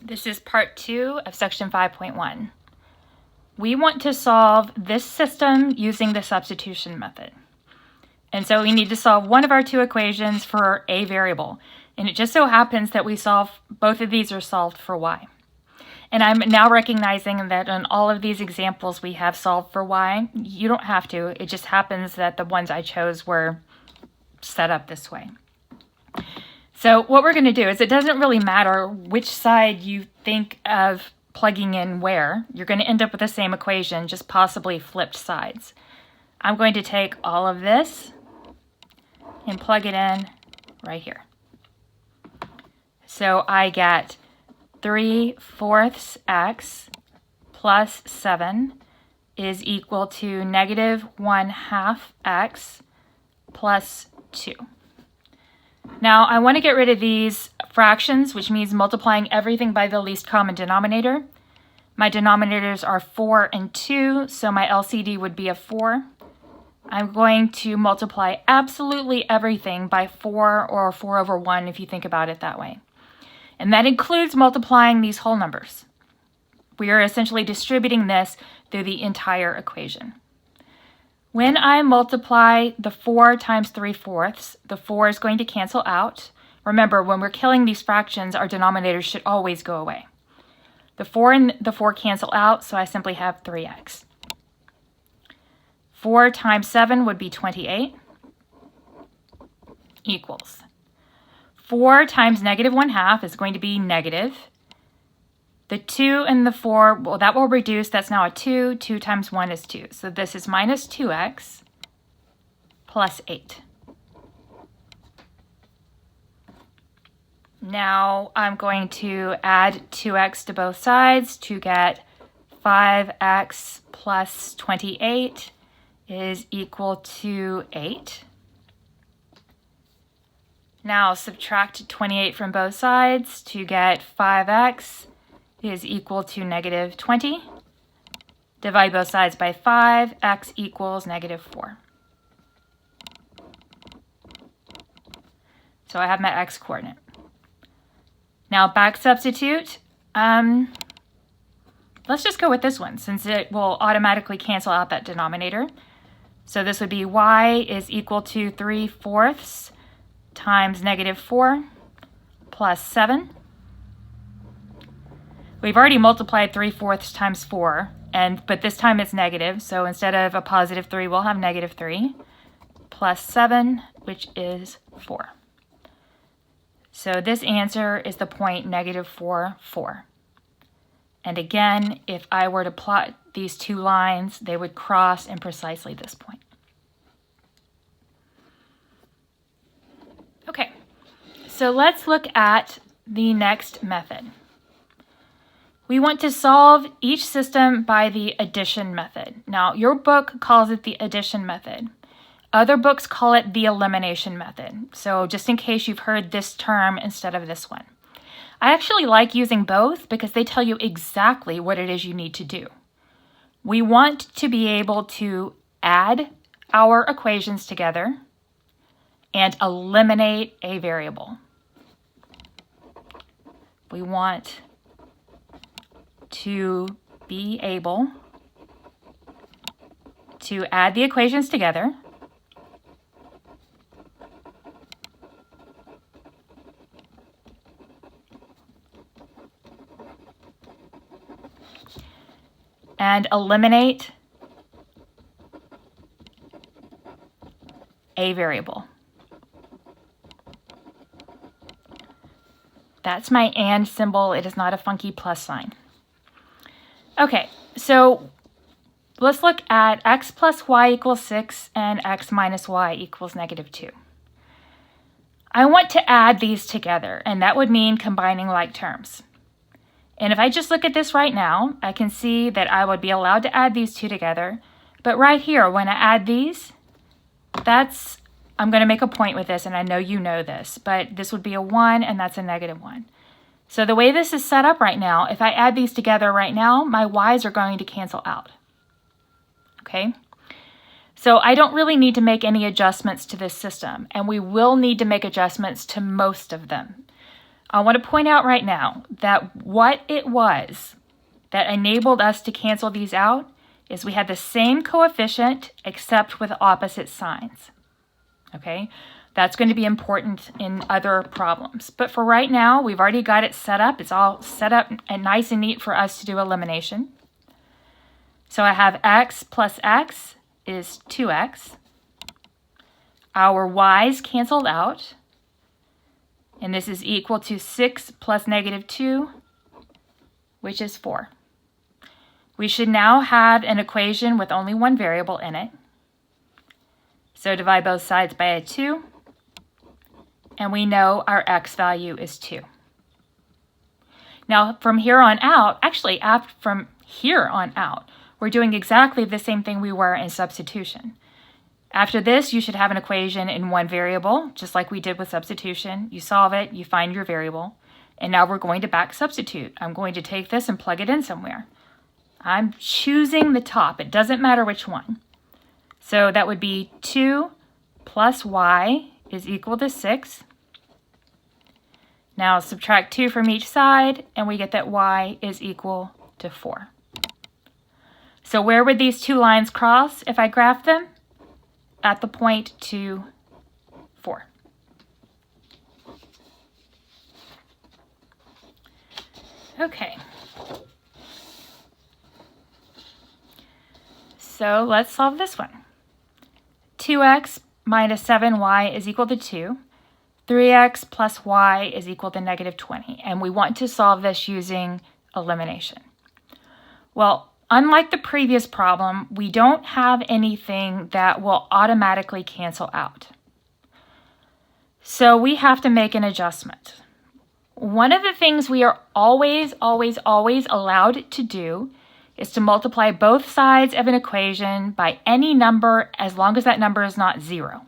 This is part 2 of section 5.1. We want to solve this system using the substitution method. And so we need to solve one of our two equations for a variable. And it just so happens that both of these are solved for y. And I'm now recognizing that in all of these examples we have solved for y. You don't have to. It just happens that the ones I chose were set up this way. So what we're going to do is it doesn't really matter which side you think of plugging in where. You're going to end up with the same equation, just possibly flipped sides. I'm going to take all of this and plug it in right here. So I get 3/4 x plus 7 is equal to negative 1/2 x plus 2. Now I want to get rid of these fractions, which means multiplying everything by the least common denominator. My denominators are 4 and 2, so my LCD would be a 4. I'm going to multiply absolutely everything by 4 or 4 over 1 if you think about it that way. And that includes multiplying these whole numbers. We are essentially distributing this through the entire equation. When I multiply the 4 times 3/4, the 4 is going to cancel out. Remember, when we're killing these fractions, our denominators should always go away. The 4 and the 4 cancel out, so I simply have 3x. 4 times 7 would be 28 equals 4 times negative 1/2 is going to be negative. The 2 and the 4, well, that will reduce. That's now a 2. 2 times 1 is 2. So this is minus 2x plus 8. Now I'm going to add 2x to both sides to get 5x plus 28 is equal to 8. Now subtract 28 from both sides to get 5x is equal to negative 20. Divide both sides by 5, x equals negative 4. So I have my x coordinate. Now back substitute. Let's just go with this one since it will automatically cancel out that denominator. So this would be y is equal to 3/4 times negative 4 plus 7. We've already multiplied 3/4 times 4, but this time it's negative. So instead of a positive 3, we'll have negative 3 plus 7, which is 4. So this answer is the point negative 4, 4. And again, if I were to plot these two lines, they would cross in precisely this point. Okay, so let's look at the next method. We want to solve each system by the addition method. Now, your book calls it the addition method. Other books call it the elimination method. So just in case you've heard this term instead of this one. I actually like using both because they tell you exactly what it is you need to do. We want to be able to add our equations together and eliminate a variable. We want to be able to add the equations together and eliminate a variable. That's my and symbol. It is not a funky plus sign. Okay, so let's look at x plus y equals 6 and x minus y equals negative 2. I want to add these together, and that would mean combining like terms. And if I just look at this right now, I can see that I would be allowed to add these two together. But right here, when I add these, I'm going to make a point with this, and I know you know this, but this would be a 1, and that's a negative 1. So the way this is set up right now, if I add these together right now, my y's are going to cancel out. Okay? So I don't really need to make any adjustments to this system, and we will need to make adjustments to most of them. I want to point out right now that what it was that enabled us to cancel these out is we had the same coefficient except with opposite signs. Okay, that's going to be important in other problems. But for right now, we've already got it set up. It's all set up and nice and neat for us to do elimination. So I have x plus x is 2x. Our y's canceled out. And this is equal to 6 plus negative 2, which is 4. We should now have an equation with only one variable in it. So divide both sides by a 2. And we know our x value is 2. Now from here on out, actually from here on out, we're doing exactly the same thing we were in substitution. After this, you should have an equation in one variable, just like we did with substitution. You solve it, you find your variable, and now we're going to back substitute. I'm going to take this and plug it in somewhere. I'm choosing the top. It doesn't matter which one. So that would be 2 plus y is equal to 6. Now subtract 2 from each side, and we get that y is equal to 4. So where would these two lines cross if I graph them? At the point 2, 4. Okay. So let's solve this one. 2x minus 7y is equal to 2. 3x plus y is equal to negative 20. And we want to solve this using elimination. Well, unlike the previous problem, we don't have anything that will automatically cancel out. So we have to make an adjustment. One of the things we are always allowed to do is to multiply both sides of an equation by any number as long as that number is not 0.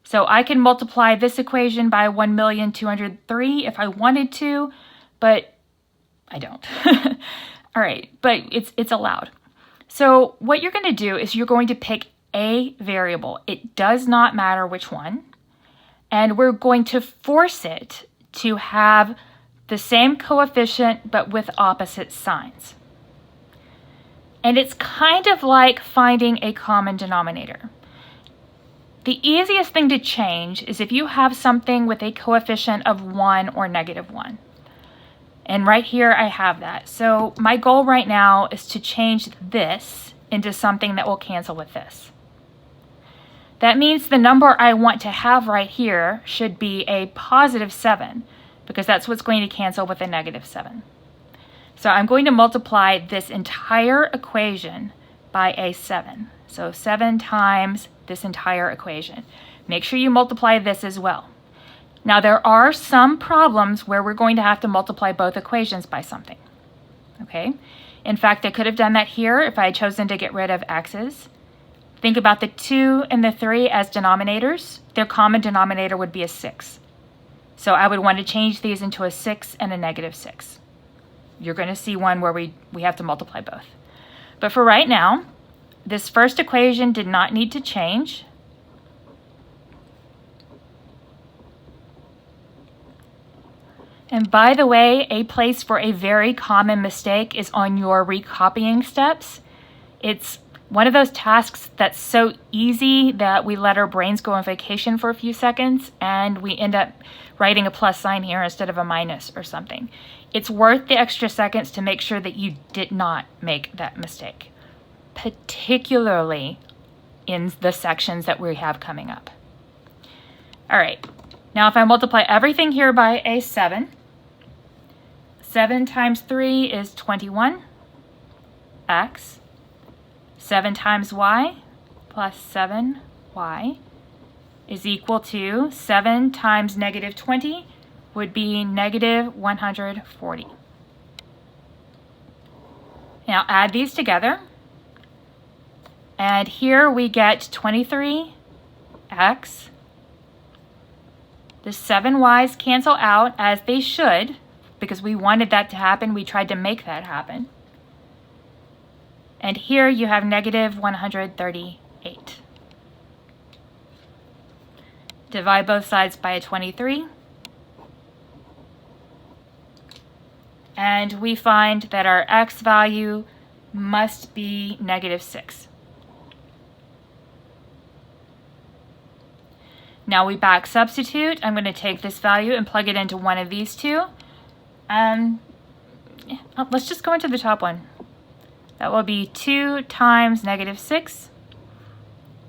So I can multiply this equation by 1,203,000 if I wanted to, but I don't. All right, but it's allowed. So what you're going to do is you're going to pick a variable. It does not matter which one. And we're going to force it to have the same coefficient but with opposite signs. And it's kind of like finding a common denominator. The easiest thing to change is if you have something with a coefficient of 1 or negative 1. And right here I have that. So my goal right now is to change this into something that will cancel with this. That means the number I want to have right here should be a positive 7, because that's what's going to cancel with a negative 7. So I'm going to multiply this entire equation by a 7. So 7 times this entire equation. Make sure you multiply this as well. Now there are some problems where we're going to have to multiply both equations by something. Okay? In fact, I could have done that here if I had chosen to get rid of x's. Think about the 2 and the 3 as denominators. Their common denominator would be a 6. So I would want to change these into a 6 and a negative 6. You're going to see one where we have to multiply both. But for right now, this first equation did not need to change. And by the way, a place for a very common mistake is on your recopying steps. It's one of those tasks that's so easy that we let our brains go on vacation for a few seconds and we end up writing a plus sign here instead of a minus or something. It's worth the extra seconds to make sure that you did not make that mistake, particularly in the sections that we have coming up. All right, now if I multiply everything here by a 7, 7 times 3 is 21, x. 7 times y plus 7y is equal to 7 times negative 20 would be negative 140. Now add these together. And here we get 23x. The 7y's cancel out as they should, because we wanted that to happen. We tried to make that happen. And here you have negative 138. Divide both sides by a 23. and we find that our x value must be -6. Now we back substitute. I'm going to take this value and plug it into one of these two. Let's just go into the top one. That will be 2 times -6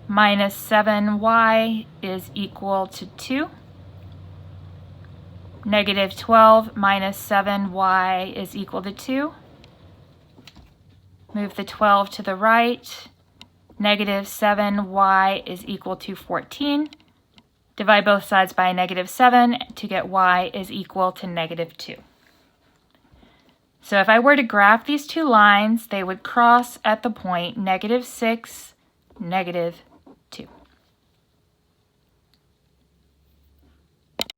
minus 7y is equal to 2. -12 minus 7y is equal to 2. Move the 12 to the right. -7y is equal to 14. Divide both sides by -7 to get y is equal to -2. So if I were to graph these two lines, they would cross at the point -6, -2.